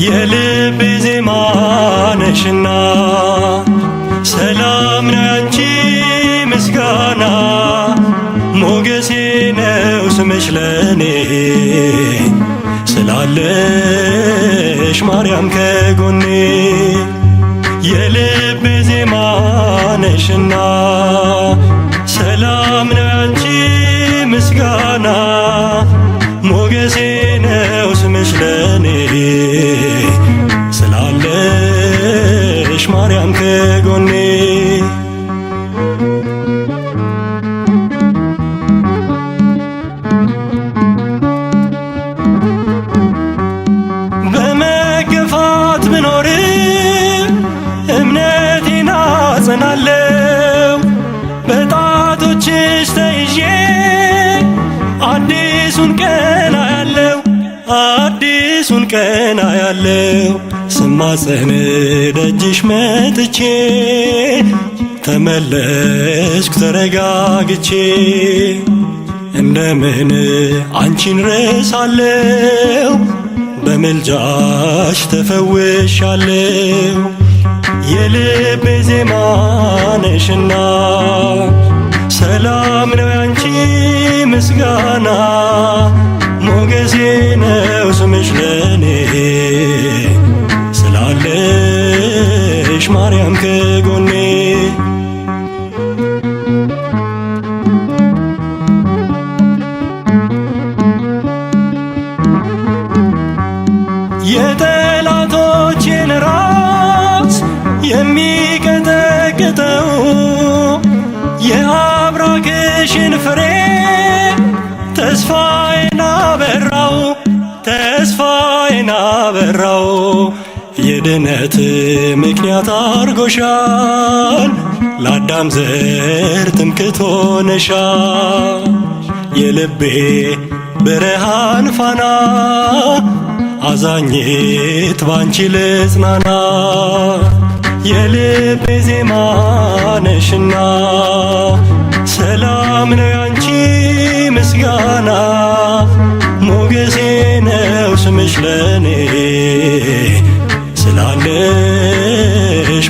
የልቤ ዜማ ነሽና ሰላም ነው ያንቺ ምስጋና ሞገሴ ነው ስምሽ ለኔ ስላለሽ ማርያም ከጎኔ የልቤ ዜማ ነሽና ሰላም ነው ያንቺ ምስጋና ሞገሴ ነው ስምሽ ለኔ ስላለሽ ማርያም ከጎኔ በመገፋት ብኖርም እምነቴን አጸናለሁ በጣቶችሽ ተይዤ አዲሱን ቀን አያለው አዲሱን ቀን አያለው ስማጸን ደጅሽ መጥቼ ተመለስኩ ተረጋግቼ እንደምን አንቺን ረሳለው በምልጃሽ ተፈውሻለው የልቤ ዜማ ነሽና ሰላም ነው ያንቺ ምስጋና ሞገሴ ነው ስምሽ ለኔ ስላለሽ ማርያም ከጎኔ የጠላቶቼን ራስ የሚቀጠቅጠው የአብራክሽን ፍሬ ተስፋዬን አበራው የድነት ምክንያት አርጎሻል ለአዳም ዘር ትምክህት ሆነሻል የልቤ ብርሃን ፋና አዛኝት ባንቺ ልጽናና የልቤ ዜማ ነሽና ሰላም ነው ያንቺ ምስጋና ሞገሴ ነው ስምሽ ለኔ ስላለሽ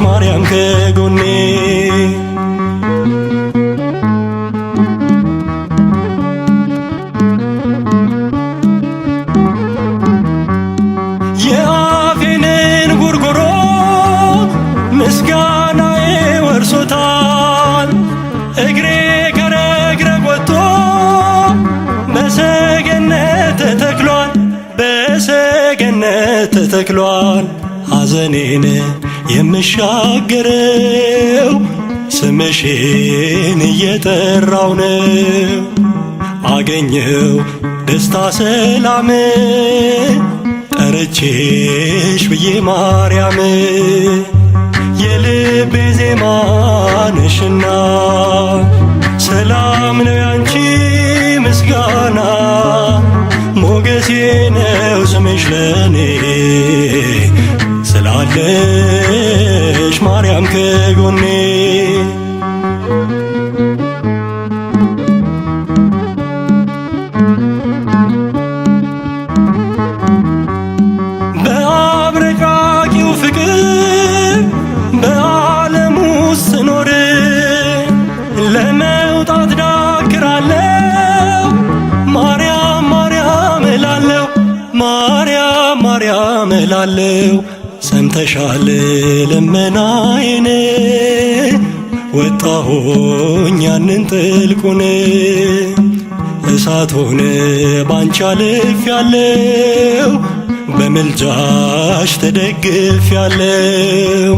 ማርያም ከጎኔ የአፌንን ጉርጉሮ ምስጋናዬ ወርሶታል እግሬ ከረግረግ ወጥቶ በሰገነት ተተክሏል ሐዘኔን የምሻገረው ስምሽን እየጠራው ነው አገኘው ደስታ ሰላም ጠርቼሽ ብዬ ማርያም የልቤ ዜማ ነሽና ሰላም ነው ያንቺ ምስጋና ሞገሴ ነው ስምሽ ለኔ ስላለሽ ማርያም ከጎኔ በአብረቃቂው ፍቅር በዓለም ውስጥ ስኖር ለመውጣት ዳክራለው ማርያም ማርያም እላለው ማርያም ማርያም እላለው ሰምተሻል ልመናዬን ወጣሁኝ ያንን ጥልቁን እሳት ሆነ ባንቺ አልፌያለው በምልጃሽ ተደግፌያለው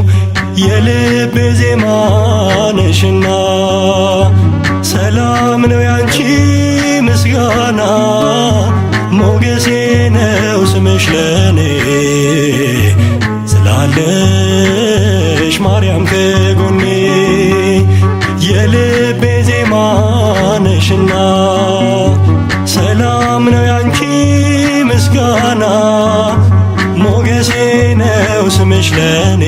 የልቤ ዜማ ነሽና ሰላም ነው ያንቺ ምስጋና ሞገሴ ነው ስምሽ ለኔ ስላለሽ ማርያም ከጎኔ የልቤ ዜማ ነሽና ሰላም ነው ያንቺ ምስጋና ሞገሴ ነው ስምሽ ለኔ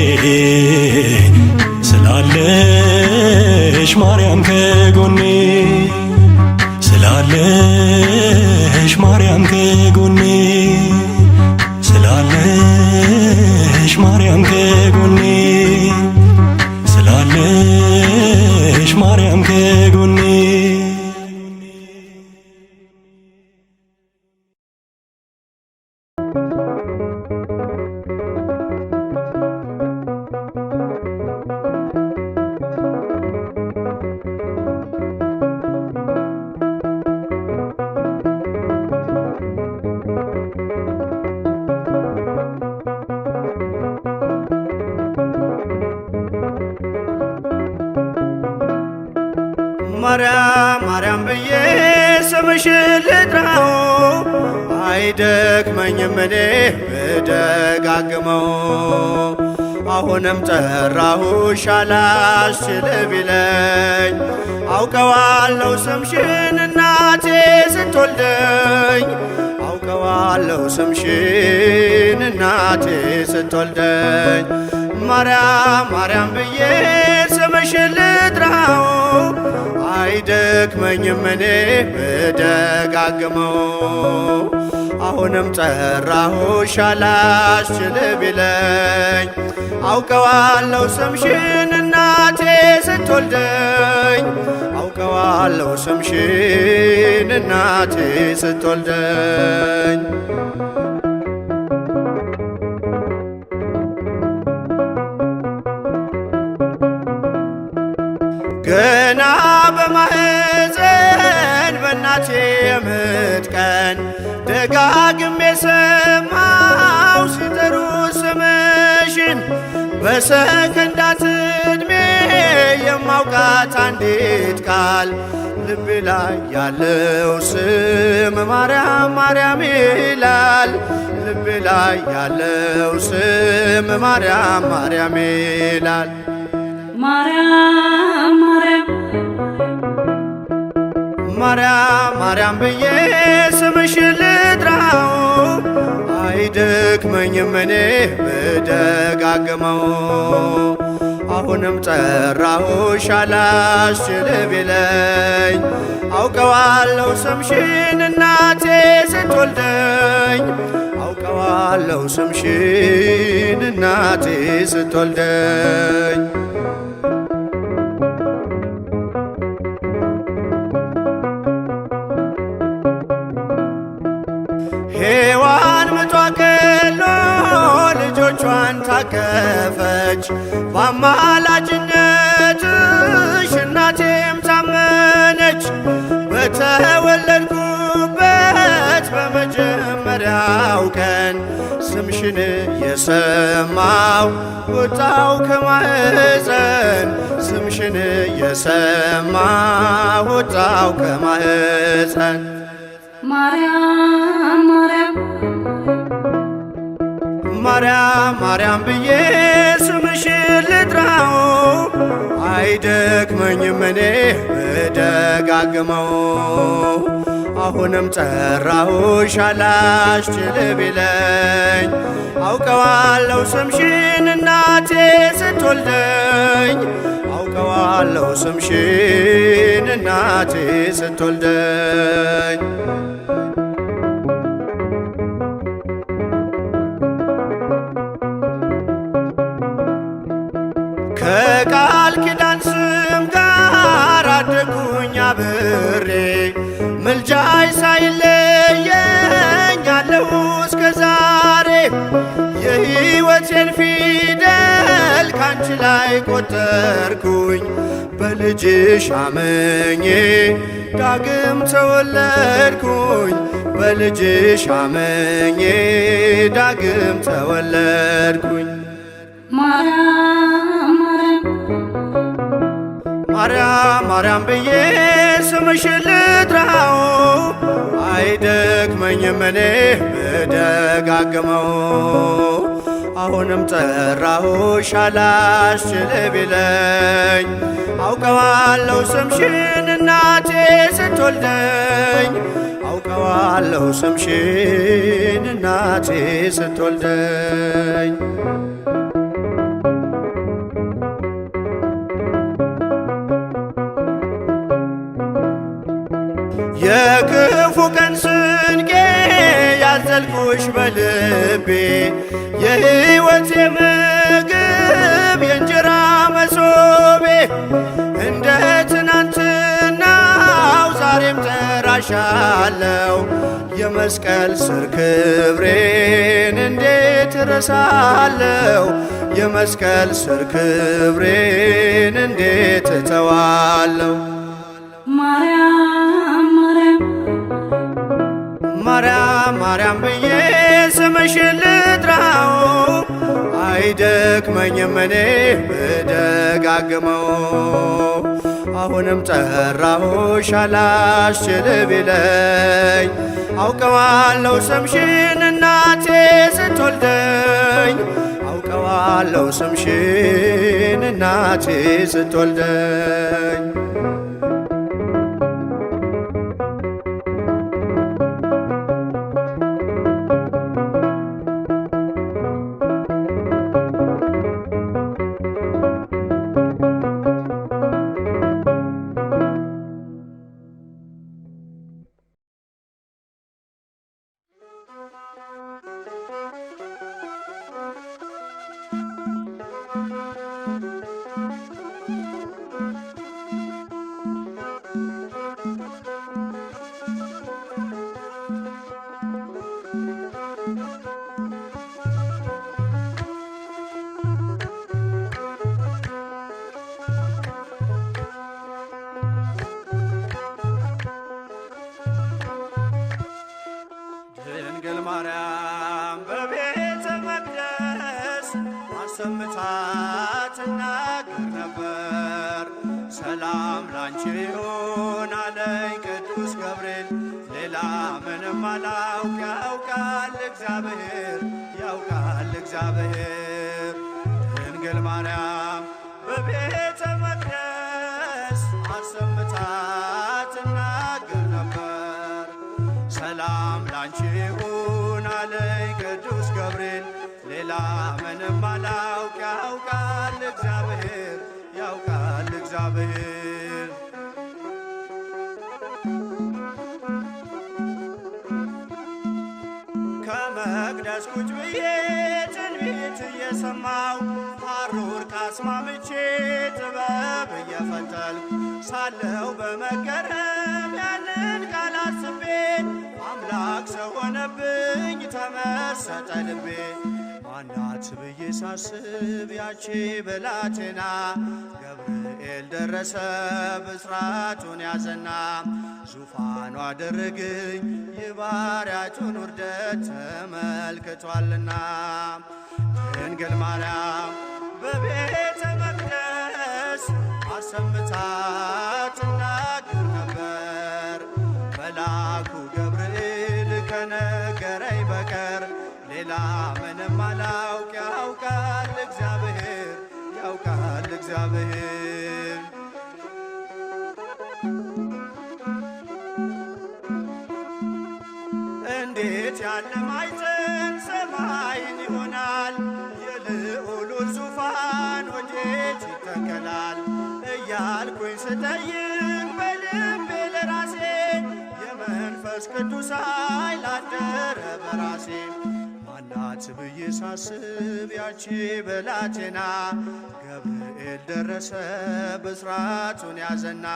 ስላለሽ ማርያም ከጎኔ ስላለሽ ማርያም ከጎኔ ስላለሽ ማርያም ማርያም ብዬ ስምሽን ልጥራው አይደክመኝም እኔ ብደጋግመው። አሁንም ጠራሁሽ አላስችል ቢለኝ አውቀዋለሁ ስምሽን እናቴ ስትወልደኝ አውቀዋለሁ ስምሽን እናቴ ስትወልደኝ። ማርያም ማርያም ብዬ ስምሽን ልጥራው አይደክመኝም እኔ ብደጋግመው። አሁንም ጠራሁሽ አላስችል ቢለኝ አውቀዋለሁ ስምሽን እናቴ ስትወልደኝ አውቀዋለሁ ስምሽን እናቴ ስትወልደኝ። ገና በማህፀን በእናቴ የምጥ ቀን ደጋግሜ ሰማው ሲጠሩ ስምሽን በሰከንዳት ዕድሜ የማውቃት አንዲት ቃል ልቤ ላይ ያለው ስም ማርያም ማርያም ይላል። ልቤ ላይ ያለው ስም ማርያም ማርያም ይላል። ማርያም ማርያም ማርያም ማርያም ብዬ ስምሽን ልጥራው አይደክመኝም እኔ ብደጋግመው። አሁንም ጠራሁሽ አላስችል ቢለኝ አውቀዋለሁ ስምሽን እናቴ ስትወልደኝ አውቀዋለሁ ስምሽን እናቴ ስትወልደኝ። ሔዋን ምጧ ቀሎ ልጆቿን ታቀፈች በአማላጅነትሽ እናቴም ታመነች። በተወለድኩበት በመጀመሪያው ቀን ስምሽን የሰማው ወጣው ከማህፀን ስምሽን የሰማው ወጣው ከማህፀን። ማርያም ማርያም ማርያም ማርያም ብዬ ስምሽን ልጥራው አይደክመኝም እኔ ብደጋግመው። አሁንም ጠራሁሽ አላስችል ቢለኝ አውቀዋለሁ ስምሽን እናቴ ስትወልደኝ አውቀዋለሁ ስምሽን እናቴ ስትወልደኝ። ከቃል ኪዳን ስም ጋር አደጉኝ አብሬ ምልጃይ ሳይለየኝ አለሁ እስከ ዛሬ። የሕይወቴን ፊደል ካንቺ ላይ ቆጠርኩኝ በልጅሽ አመኜ ዳግም ተወለድኩኝ በልጅሽ አመኜ ዳግም ተወለድኩኝ። ማርያም ማርያም ማርያም ብዬ ስምሽን ልጥራው አይደክመኝም እኔ ብደጋግመው። አሁንም ጠራሁሽ አላስችል ቢለኝ አውቀዋለሁ ስምሽን እናቴ ስትወልደኝ አውቀዋለሁ ስምሽን እናቴ ስትወልደኝ። የክፉ ቀን ስንቄ ያዘልኩሽ በልቤ የሕይወቴ ምግብ የእንጀራ መሶቤ እንደ ትናንትናው ዛሬም ጠራሻለው የመስቀል ስር ክብሬን እንዴት እረሳለው የመስቀል ስር ክብሬን እንዴት እተዋለው። ማርያም ማርያም ብዬ ስምሽን ልጥራው አይደክመኝም እኔ ብደጋግመው። አሁንም ጠራሁሽ አላስችል ቢለኝ አውቀዋለሁ ስምሽን እናቴ ስትወልደኝ አውቀዋለሁ ስምሽን እናቴ ስትወልደኝ ድንግል ማርያም በቤተ መቅደስ አሰምታ ትናገር ነበር። ሰላም ላንቺ ይሁን አለኝ ቅዱስ ገብርኤል፣ ሌላ ምንም አላውቅ ያውቃል እግዚአብሔር ያውቃል እግዚአብሔር። ድንግል ማርያም በቤተ መቅደስ አሰምታ ትናገር ነበር። ሰላም ላንቺ ይሁን አለኝ ቅዱስ ገብርኤል፣ ሌላ ምንም አላውቅ ያውቃል እግዚአብሔር ያውቃል እግዚአብሔር። ከመቅደስ ቁጭ ብዬ ትንቢት እየሰማው ሐሩር ካስማምቼ ጥበብ እየፈተልኩ ሳለው በመገረም ያንን ቃል አስቤ አምላክ ሰው ሆነብኝ ተመሰጠ ልቤ። ማናት ብዬ ሳስብ ያቺ ብላቴና ገብርኤል ደረሰ ብስራቱን ያዘና ዙፋኑ አደረግኝ የባሪያቱን ውርደት ተመልክቷልና። ድንግል ማርያም በቤተ መቅደስ አሰምታ ትናገር ነበር። መልአኩ ገብርኤል ከነገረኝ በቀር ሌላ ምንም አላውቅ ያውቃል እግዚአብሔር ያውቃል እግዚአብሔር። እንዴት ያለ ማዕዘን ሰማይን ይሆናል? የልዑሉን ዙፋን ወዴት ይተከላል? እያልኩኝ ስጠይቅ በልቤ ለራሴ የመንፈስ ቅዱስ ኃይል አደረ በራሴ። ማናት ብዬ ሳስብ ያቺ ብላቴና ገብርኤል ደረሰ ብስራቱን ያዘና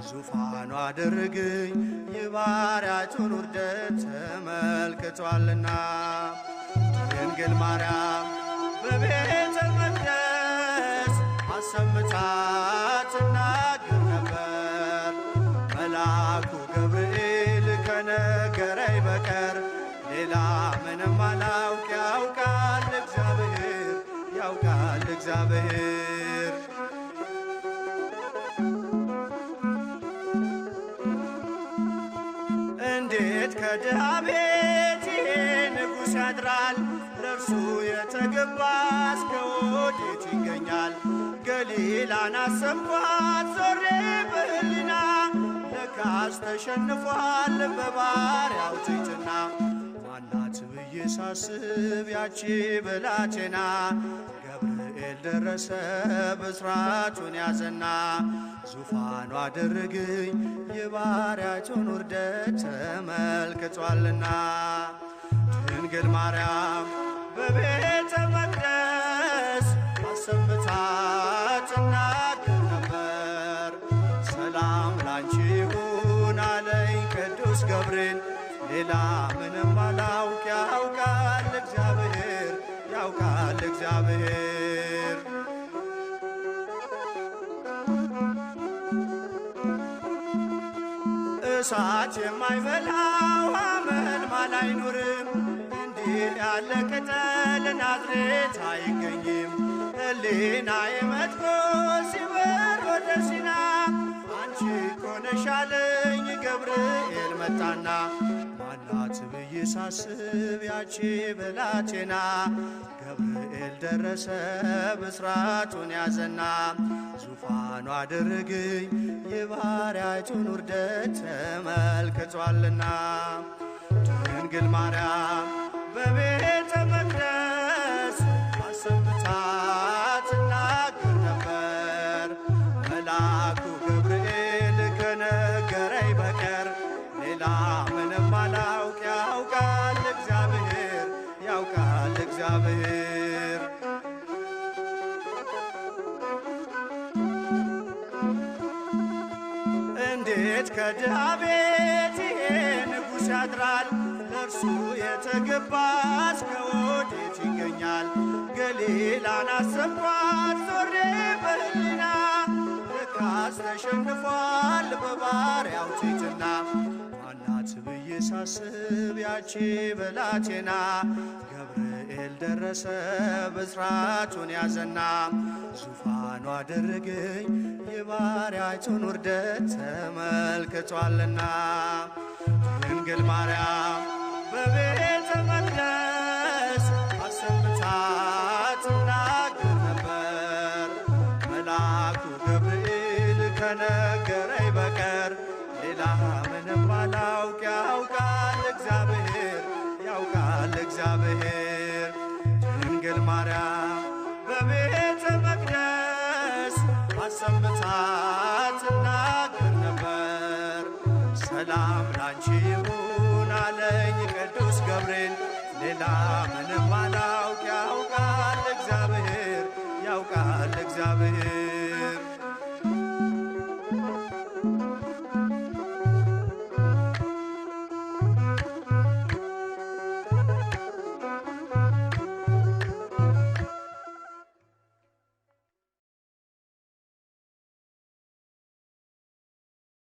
ዙፋኑ አደረግኝ የባሪያቱን ውርደት ተመልክቷልና። ድንግል ማርያም በቤተ መቅደስ አሰምታ ትናገር ነበር። መልአኩ ገብርኤል ከነገረኝ በቀር ሌላ ምንም አላውቅ ያውቃል እግዚአብሔር ያውቃል እግዚአብሔር። እንዴት ከድሃ ቤት ይሄ ንጉሥ ያድራል? ለእርሱ የተገባ እስከ ወዴት ይገኛል? ገሊላን አሰብኳት ዞሬ በሕሊና ለካስ ተሸንፏል በባሪያው ትሕትና። ማናት ብዬ ሳስብ ያቺ ብላቴና ገብርኤል ደረሰ ብስራቱን ያዘና ዙፋኑ አደረግኝ የባሪያቱን ውርደት ተመልክቷልና። ድንግል ማርያም በቤተ መቅደስ አሰምታ ትናገር ነበር። ሰላም ላንቺ ይሁን አለኝ ቅዱስ ገብርኤል፣ ሌላ ምንም አላውቅ ያውቃል እግዚአብሔር ያውቃል እግዚአብሔር። እሳት የማይበላው ሐመልማል አይኖርም፣ እንዲህ ያለ ቅጠል ናዝሬት አይገኝም። ሕሊናዬ መጥቶ ሲበር ወደ ሲና አንቺ እኮ ነሽ አለኝ ገብርኤል መጣና። ማናት ብዬ ሳስብ ያቺ ብላቴና ገብርኤል ደረሰ ብስራቱን ያዘና። ዙፋኑ አደረገኝ የባሪያይቱን ውርደት ተመልክቷልና። ድንግል ማርያም በቤተ መቅደስ አሰምታ ትናገር ነበር። መልአኩ ገብርኤል ከነገረኝ በቀር ሌላ ምንም አላውቅ። ያውቃል እግዚአብሔር፣ ያውቃል እግዚአብሔር። እንዴት ከድሃ ቤት ይሄ ንጉሥ ያድራል? ለእርሱ የተገባስ ከወዴት ይገኛል? ገሊላን አሰብኳት ዞሬ በሕሊና ልካስ ተሸንፏል በባሪያው ትሕትና። ማናት ብዬ ሳስብ ያቺ ብላቴና ገብርኤል ደረሰ ብስራቱን ያዘና። ዙፋኑ አደረገኝ የባሪያይቱን ውርደት ተመልክቷልና። ድንግል ማርያም በቤተ መቅደስ አሰምታ ትናገር ነበር። መልአኩ ገብርኤል ከነገረኝ በቀር ሌላ ምንም አላውቅ። ያውቃል እግዚአብሔር፣ ያውቃል እግዚአብሔር። ድንግል ማርያም በቤተ መቅደስ አሰምታ ትናገር ነበር። ሰላም ላንቺ ይሁን አለኝ ቅዱስ ገብርኤል ሌላ ምንም አላውቅ።